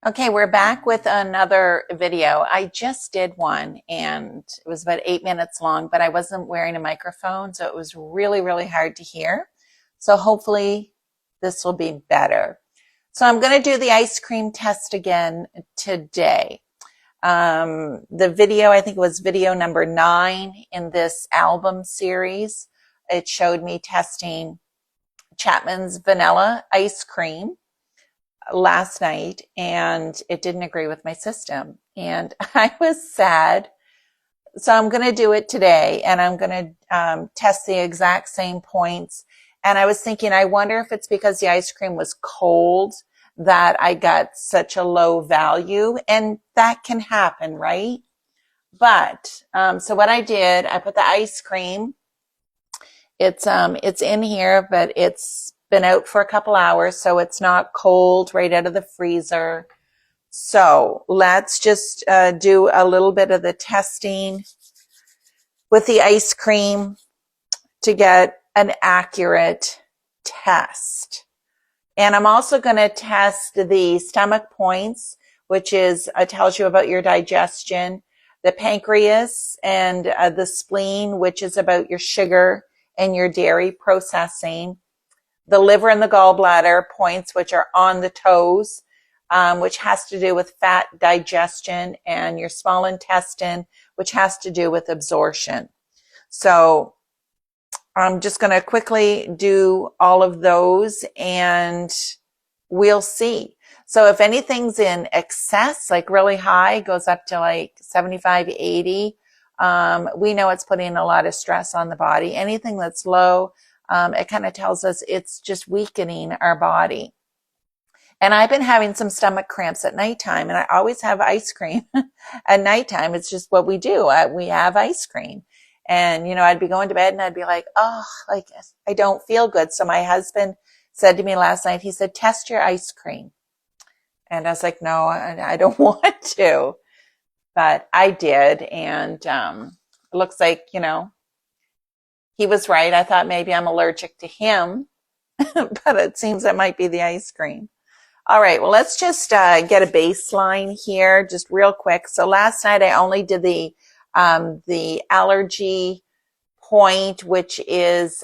Okay, we're back with another video. I just did one and it was about 8 minutes long, but I wasn't wearing a microphone, so it was really hard to hear. So hopefully this will be better. So I'm going to do the ice cream test again today. The video, I think it was video number 9 in this album series. It showed me testing Chapman's vanilla ice cream last night, and it didn't agree with my system, and I was sad. So I'm going to do it today, and I'm going to test the exact same points. And I was thinking, I wonder if it's because the ice cream was cold that I got such a low value, and that can happen, right? But so what I did, I put the ice cream. It's in here, but it's been out for a couple hours, so it's not cold right out of the freezer. So let's just do a little bit of the testing with the ice cream to get an accurate test. And I'm also going to test the stomach points, which is tells you about your digestion, the pancreas and the spleen, which is about your sugar and your dairy processing, the liver and the gallbladder points, which are on the toes, which has to do with fat digestion, and your small intestine, which has to do with absorption. So I'm just going to quickly do all of those and we'll see. So if anything's in excess, like really high, goes up to like 75, 80, we know it's putting a lot of stress on the body. Anything that's low, it kind of tells us it's just weakening our body. And I've been having some stomach cramps at nighttime, and I always have ice cream at nighttime. It's just what we do. We have ice cream. And, I'd be going to bed and I'd be like, oh, like I don't feel good. So my husband said to me last night, he said, test your ice cream. And I was like, no, I don't want to. But I did. And it looks like, he was right. I thought maybe I'm allergic to him, but it seems it might be the ice cream. All right, well, let's just get a baseline here just real quick. So last night I only did the allergy point, which is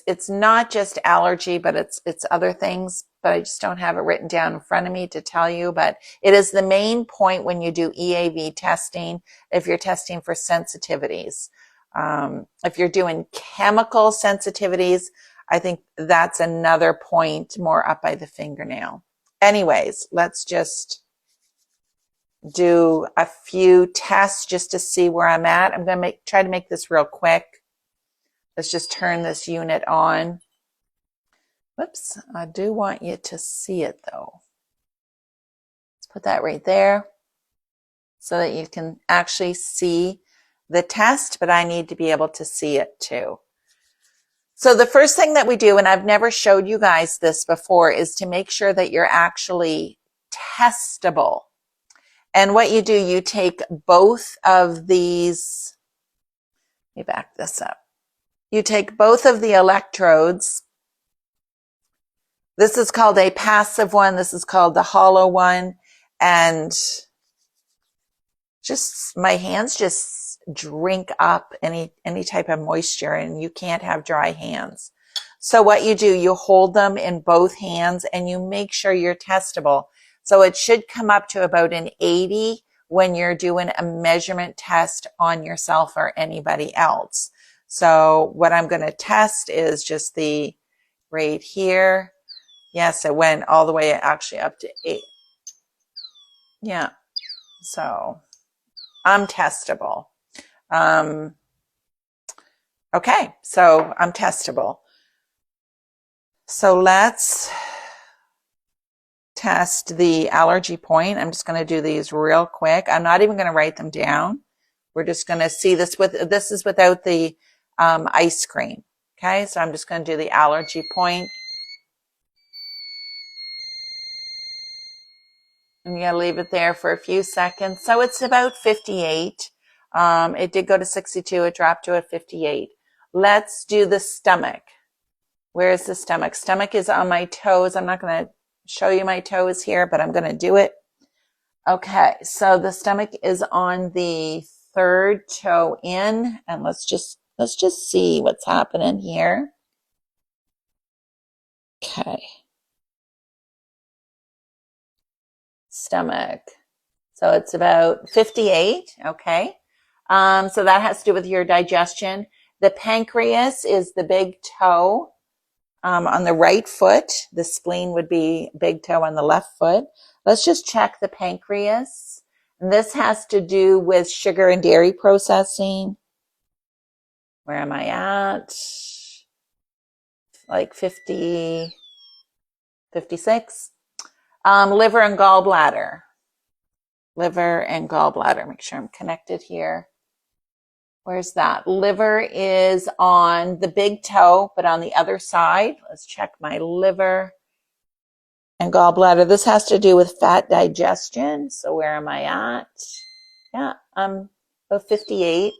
it's not just allergy, but it's other things, but I just don't have it written down in front of me to tell you. But it is the main point when you do EAV testing, if you're testing for sensitivities. If you're doing chemical sensitivities, I think that's another point more up by the fingernail. Anyways, let's just do a few tests just to see where I'm at. I'm going to try to make this real quick. Let's just turn this unit on. Whoops, I do want you to see it though. Let's put that right there so that you can actually see the test, but I need to be able to see it too. So the first thing that we do, and I've never showed you guys this before, is to make sure that you're actually testable. And what you do, you take both of these, let me back this up. You take both of the electrodes. This is called a passive one. This is called the hollow one. And just my hands just drink up any type of moisture, and you can't have dry hands. So what you do, you hold them in both hands and you make sure you're testable. So it should come up to about an 80 when you're doing a measurement test on yourself or anybody else. So what I'm going to test is just the right here. Yes, it went all the way actually up to 8. Yeah. So I'm testable. Okay, so I'm testable. So let's test the allergy point. I'm just going to do these real quick. I'm not even going to write them down. We're just going to see this this is without the ice cream. Okay, so I'm just going to do the allergy point. And you got to leave it there for a few seconds. So it's about 58. It did go to 62. It dropped to a 58. Let's do the stomach. Where is the stomach? Stomach is on my toes. I'm not going to show you my toes here, but I'm going to do it. Okay, so the stomach is on the third toe in, and let's just see what's happening here. Okay. Stomach. So it's about 58. Okay. So that has to do with your digestion. The pancreas is the big toe on the right foot. The spleen would be big toe on the left foot. Let's just check the pancreas. And this has to do with sugar and dairy processing. Where am I at? Like 50, 56. Liver and gallbladder. Liver and gallbladder. Make sure I'm connected here. Where's that? Liver is on the big toe, but on the other side. Let's check my liver and gallbladder. This has to do with fat digestion. So where am I at? Yeah, I'm about 58.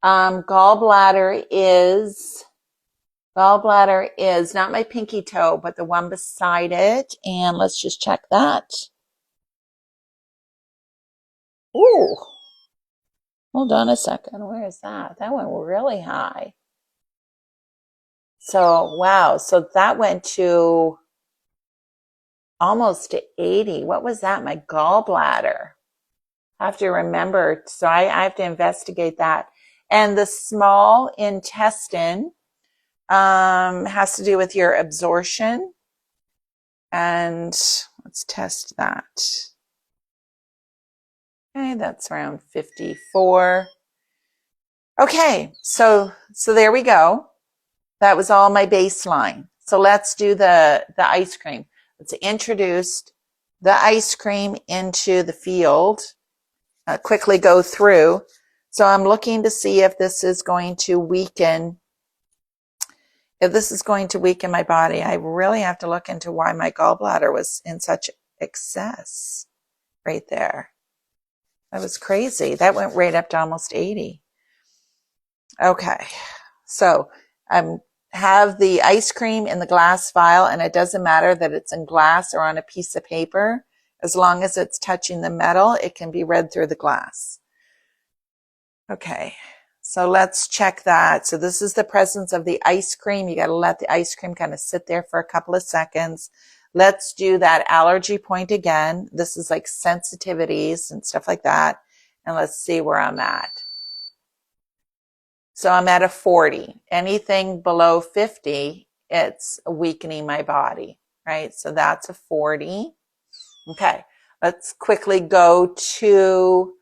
Gallbladder is not my pinky toe, but the one beside it. And let's just check that. Ooh. Hold on a second. Where is that? That went really high. So, wow. So that went to almost to 80. What was that? My gallbladder. I have to remember. So I have to investigate that. And the small intestine has to do with your absorption. And let's test that. Okay, that's around 54. Okay, so there we go. That was all my baseline. So let's do the ice cream. Let's introduce the ice cream into the field. Quickly go through. So I'm looking to see if this is going to weaken. If this is going to weaken my body, I really have to look into why my gallbladder was in such excess right there. That was crazy. That went right up to almost 80. Okay, so I have the ice cream in the glass vial, and it doesn't matter that it's in glass or on a piece of paper. As long as it's touching the metal, it can be read through the glass. Okay, so let's check that. So this is the presence of the ice cream. You got to let the ice cream kind of sit there for a couple of seconds. Let's do that allergy point again. This is like sensitivities and stuff like that. And let's see where I'm at. So I'm at a 40. Anything below 50, it's weakening my body, right? So that's a 40. Okay, let's quickly go to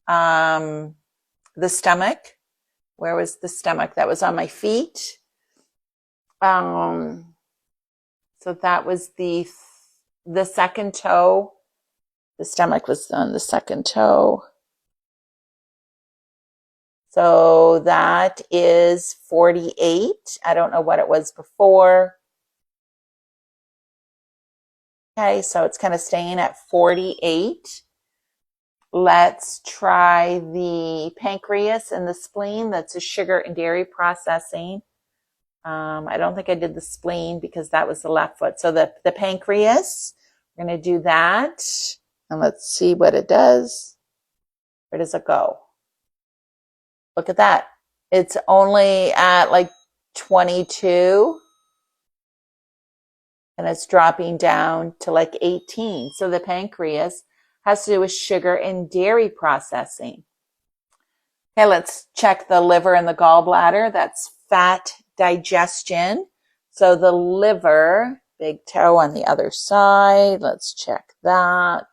the stomach. Where was the stomach? That was on my feet. So that was the second toe. The stomach was on the second toe. So that is 48. I don't know what it was before. Okay, so it's kind of staying at 48. Let's try the pancreas and the spleen. That's a sugar and dairy processing. I don't think I did the spleen because that was the left foot. So the pancreas, we're going to do that. And let's see what it does. Where does it go? Look at that. It's only at like 22. And it's dropping down to like 18. So the pancreas has to do with sugar and dairy processing. Okay, let's check the liver and the gallbladder. That's fat digestion. So the liver, big toe on the other side. Let's check that.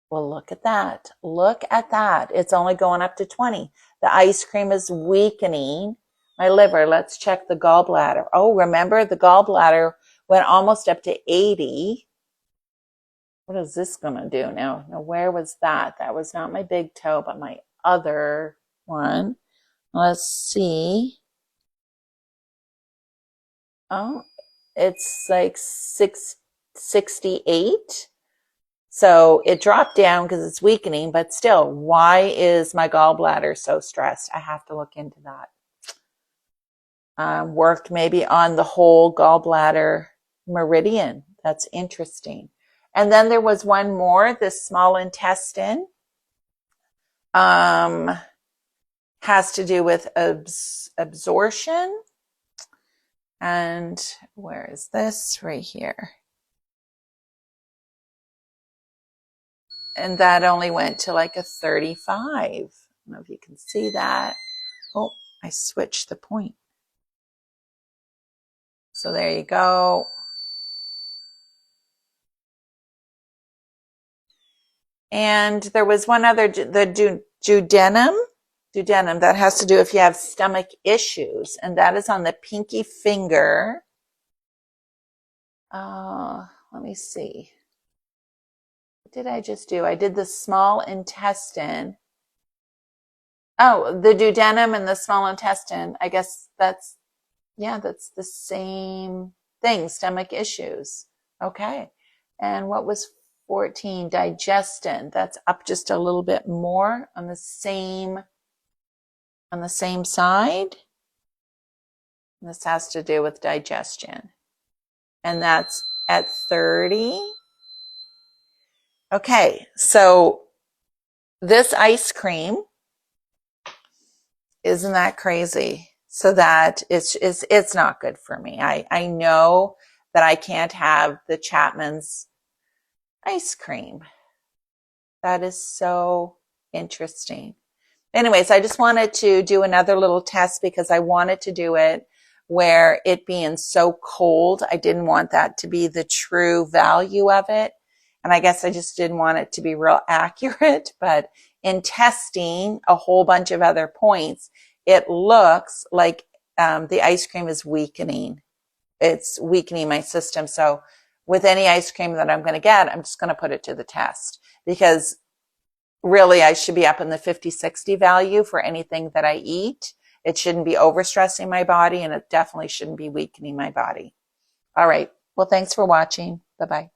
Well, look at that. Look at that. It's only going up to 20. The ice cream is weakening my liver. Let's check the gallbladder. Oh, remember the gallbladder went almost up to 80. What is this going to do now? Now, where was that? That was not my big toe, but my other one. Let's see. Oh, it's like 68. So it dropped down because it's weakening, but still, why is my gallbladder so stressed? I have to look into that. Worked maybe on the whole gallbladder meridian That's interesting. And then there was one more, this small intestine. Has to do with absorption. And where is this? Right here. And that only went to like a 35. I don't know if you can see that. Oh, I switched the point. So there you go. And there was one other, the duodenum, that has to do if you have stomach issues. And that is on the pinky finger. Let me see. What did I just do? I did the small intestine. Oh, the duodenum and the small intestine. I guess that's the same thing, stomach issues. Okay. And what was 14? Digestion. That's up just a little bit more on the same side. This has to do with digestion. And that's at 30. Okay, so this ice cream, isn't that crazy? So that it's not good for me. I know that I can't have the Chapman's ice cream. That is so interesting. Anyways, I just wanted to do another little test because I wanted to do it where it being so cold, I didn't want that to be the true value of it. And I guess I just didn't want it to be real accurate. But in testing a whole bunch of other points, it looks like the ice cream is weakening. It's weakening my system. So with any ice cream that I'm going to get, I'm just going to put it to the test because really I should be up in the 50, 60 value for anything that I eat. It shouldn't be overstressing my body, and it definitely shouldn't be weakening my body. All right. Well, thanks for watching. Bye-bye.